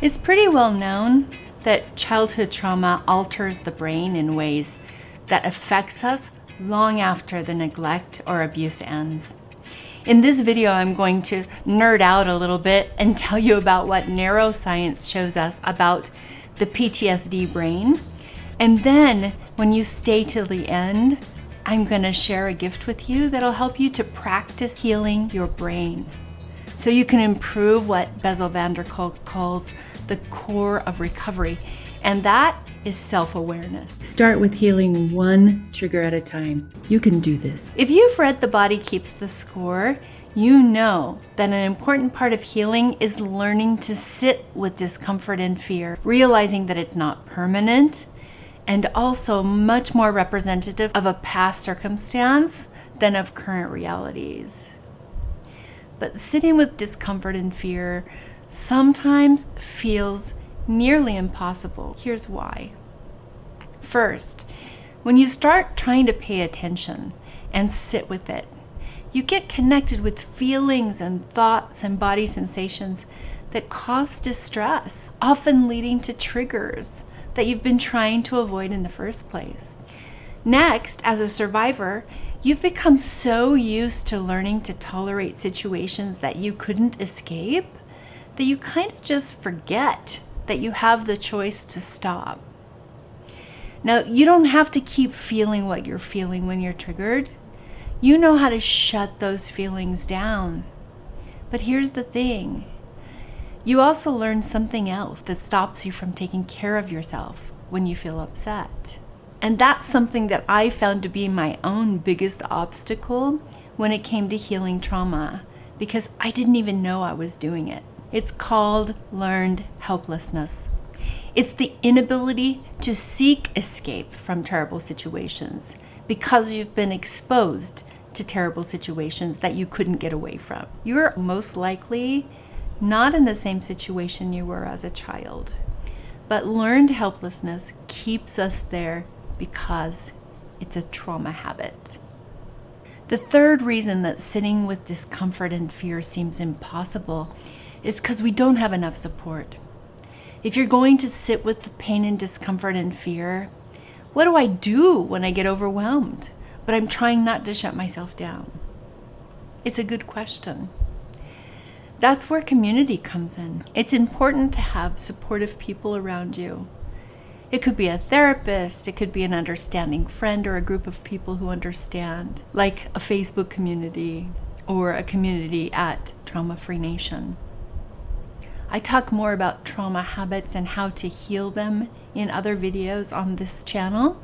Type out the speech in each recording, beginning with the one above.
It's pretty well known that childhood trauma alters the brain in ways that affects us long after the neglect or abuse ends. In this video, I'm going to nerd out a little bit and tell you about what neuroscience shows us about the PTSD brain. And then when you stay till the end, I'm going to share a gift with you that'll help you to practice healing your brain so you can improve what Bessel Kolk calls the core of recovery, and that is self-awareness. Start with healing one trigger at a time. You can do this. If you've read The Body Keeps the Score, you know that an important part of healing is learning to sit with discomfort and fear, realizing that it's not permanent and also much more representative of a past circumstance than of current realities. But sitting with discomfort and fear sometimes feels nearly impossible. Here's why. First, when you start trying to pay attention and sit with it, you get connected with feelings and thoughts and body sensations that cause distress, often leading to triggers that you've been trying to avoid in the first place. Next, as a survivor, you've become so used to learning to tolerate situations that you couldn't escape that you kind of just forget that you have the choice to stop. Now, you don't have to keep feeling what you're feeling when you're triggered. You know how to shut those feelings down. But here's the thing. You also learn something else that stops you from taking care of yourself when you feel upset. And that's something that I found to be my own biggest obstacle when it came to healing trauma, because I didn't even know I was doing it. It's called learned helplessness. It's the inability to seek escape from terrible situations because you've been exposed to terrible situations that you couldn't get away from. You're most likely not in the same situation you were as a child, but learned helplessness keeps us there because it's a trauma habit. The third reason that sitting with discomfort and fear seems impossible is because we don't have enough support. If you're going to sit with the pain and discomfort and fear, what do I do when I get overwhelmed, but I'm trying not to shut myself down? It's a good question. That's where community comes in. It's important to have supportive people around you. It could be a therapist, it could be an understanding friend or a group of people who understand, like a Facebook community or a community at Trauma Free Nation. I talk more about trauma habits and how to heal them in other videos on this channel,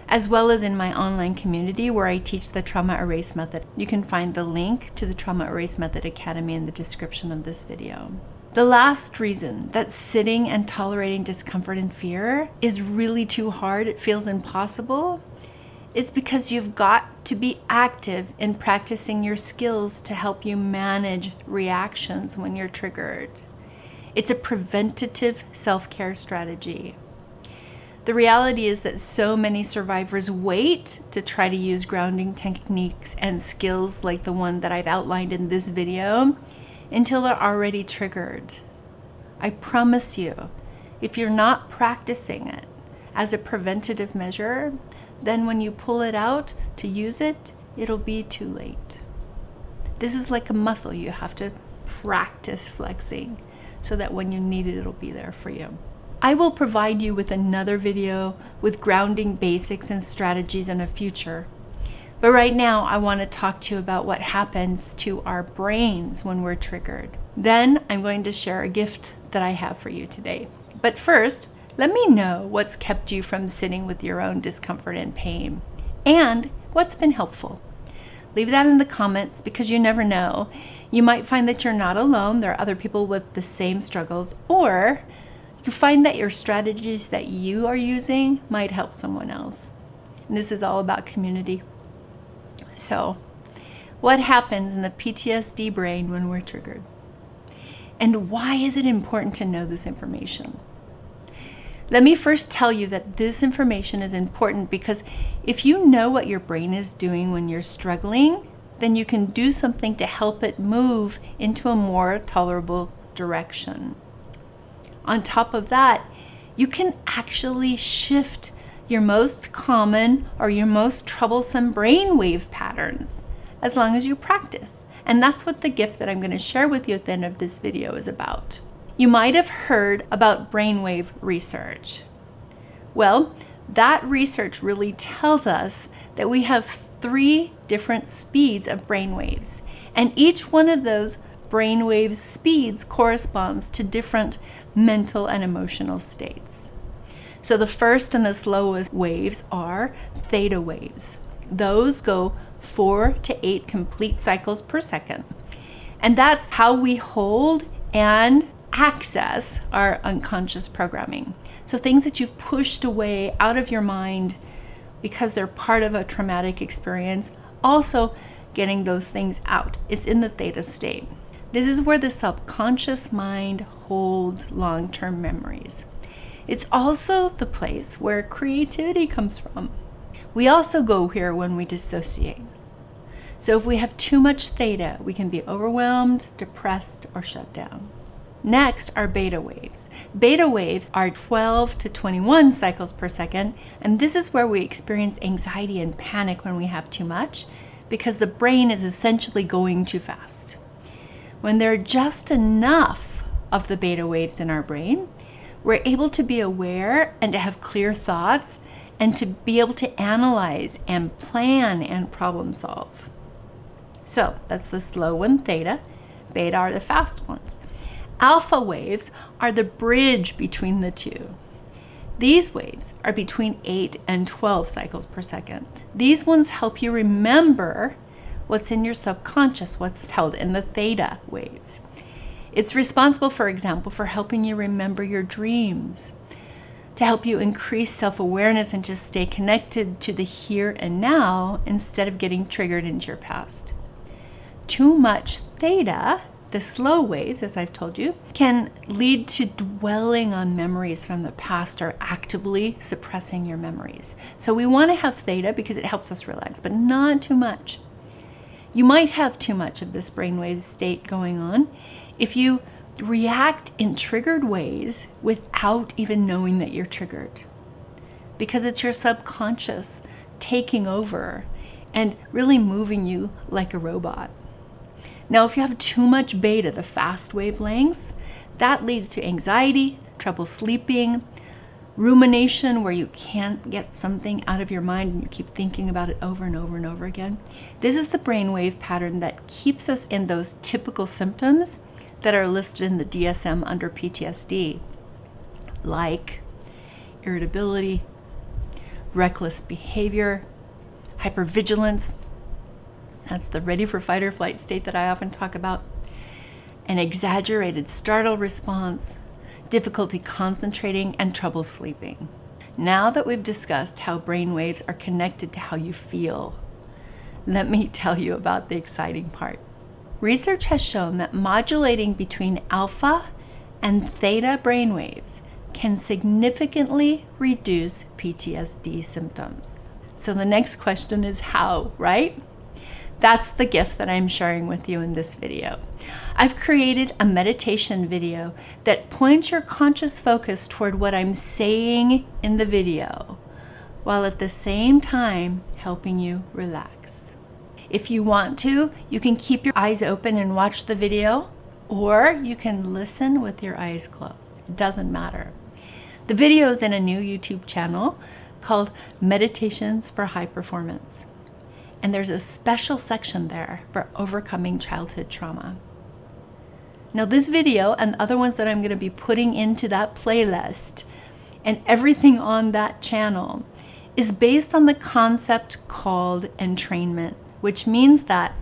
as well as in my online community where I teach the Trauma Erase Method. You can find the link to the Trauma Erase Method Academy in the description of this video. The last reason that sitting and tolerating discomfort and fear is really too hard, it feels impossible, is because you've got to be active in practicing your skills to help you manage reactions when you're triggered. It's a preventative self-care strategy. The reality is that so many survivors wait to try to use grounding techniques and skills like the one that I've outlined in this video until they're already triggered. I promise you, if you're not practicing it as a preventative measure, then when you pull it out to use it, it'll be too late. This is like a muscle you have to practice flexing so that when you need it, it'll be there for you. I will provide you with another video with grounding basics and strategies in the future. But right now, I want to talk to you about what happens to our brains when we're triggered. Then I'm going to share a gift that I have for you today. But first, let me know what's kept you from sitting with your own discomfort and pain, and what's been helpful. Leave that in the comments because you never know. You might find that you're not alone. There are other people with the same struggles, or you find that your strategies that you are using might help someone else. And this is all about community. So, what happens in the PTSD brain when we're triggered? And why is it important to know this information? Let me first tell you that this information is important because if you know what your brain is doing when you're struggling, then you can do something to help it move into a more tolerable direction. On top of that, you can actually shift your most common or your most troublesome brainwave patterns as long as you practice. And that's what the gift that I'm going to share with you at the end of this video is about. You might have heard about brainwave research. Well, that research really tells us that we have 3 different speeds of brainwaves, and each one of those brainwave speeds corresponds to different mental and emotional states. So the first and the slowest waves are theta waves. Those go 4 to 8 complete cycles per second. And that's how we hold and access our unconscious programming. So things that you've pushed away out of your mind because they're part of a traumatic experience, also getting those things out. It's in the theta state. This is where the subconscious mind holds long-term memories. It's also the place where creativity comes from. We also go here when we dissociate. So if we have too much theta, we can be overwhelmed, depressed, or shut down. Next are beta waves. Beta waves are 12 to 21 cycles per second, and this is where we experience anxiety and panic when we have too much, because the brain is essentially going too fast. When there are just enough of the beta waves in our brain, we're able to be aware and to have clear thoughts and to be able to analyze and plan and problem solve. So that's the slow one, theta. Beta are the fast ones. Alpha waves are the bridge between the two. These waves are between 8 and 12 cycles per second. These ones help you remember what's in your subconscious, what's held in the theta waves. It's responsible, for example, for helping you remember your dreams, to help you increase self-awareness and to stay connected to the here and now instead of getting triggered into your past. Too much theta, the slow waves, as I've told you, can lead to dwelling on memories from the past or actively suppressing your memories. So we want to have theta because it helps us relax, but not too much. You might have too much of this brainwave state going on if you react in triggered ways without even knowing that you're triggered, because it's your subconscious taking over and really moving you like a robot. Now, if you have too much beta, the fast wavelengths, that leads to anxiety, trouble sleeping, rumination where you can't get something out of your mind and you keep thinking about it over and over and over again. This is the brainwave pattern that keeps us in those typical symptoms that are listed in the DSM under PTSD, like irritability, reckless behavior, hypervigilance. That's the ready for fight or flight state that I often talk about. An exaggerated startle response, difficulty concentrating, and trouble sleeping. Now that we've discussed how brain waves are connected to how you feel, let me tell you about the exciting part. Research has shown that modulating between alpha and theta brainwaves can significantly reduce PTSD symptoms. So the next question is how, right? That's the gift that I'm sharing with you in this video. I've created a meditation video that points your conscious focus toward what I'm saying in the video, while at the same time helping you relax. If you want to, you can keep your eyes open and watch the video, or you can listen with your eyes closed. It doesn't matter. The video is in a new YouTube channel called Meditations for High Performance. And there's a special section there for overcoming childhood trauma. Now this video and other ones that I'm going to be putting into that playlist and everything on that channel is based on the concept called entrainment, which means that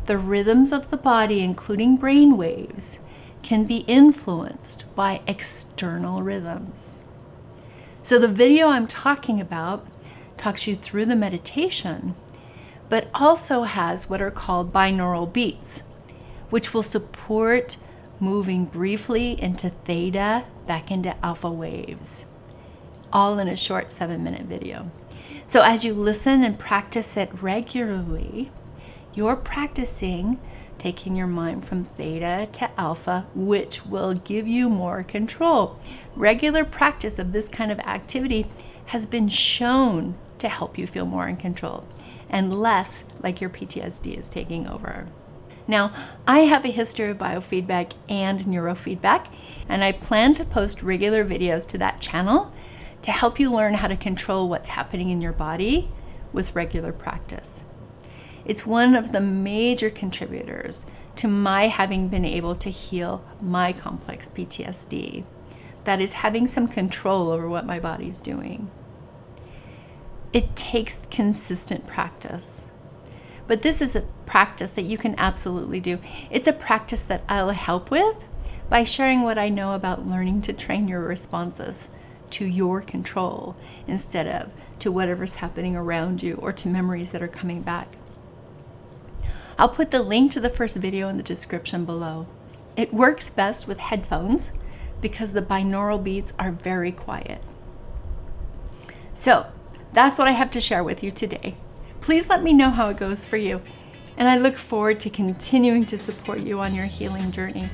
the rhythms of the body, including brain waves, can be influenced by external rhythms. So the video I'm talking about talks you through the meditation, but also has what are called binaural beats, which will support moving briefly into theta, back into alpha waves, all in a short 7-minute video. So as you listen and practice it regularly, you're practicing taking your mind from theta to alpha, which will give you more control. Regular practice of this kind of activity has been shown to help you feel more in control and less like your PTSD is taking over. Now, I have a history of biofeedback and neurofeedback, and I plan to post regular videos to that channel to help you learn how to control what's happening in your body with regular practice. It's one of the major contributors to my having been able to heal my complex PTSD. That is, having some control over what my body's doing. It takes consistent practice. But this is a practice that you can absolutely do. It's a practice that I'll help with by sharing what I know about learning to train your responses to your control instead of to whatever's happening around you or to memories that are coming back. I'll put the link to the first video in the description below. It works best with headphones because the binaural beats are very quiet. So that's what I have to share with you today. Please let me know how it goes for you, and I look forward to continuing to support you on your healing journey.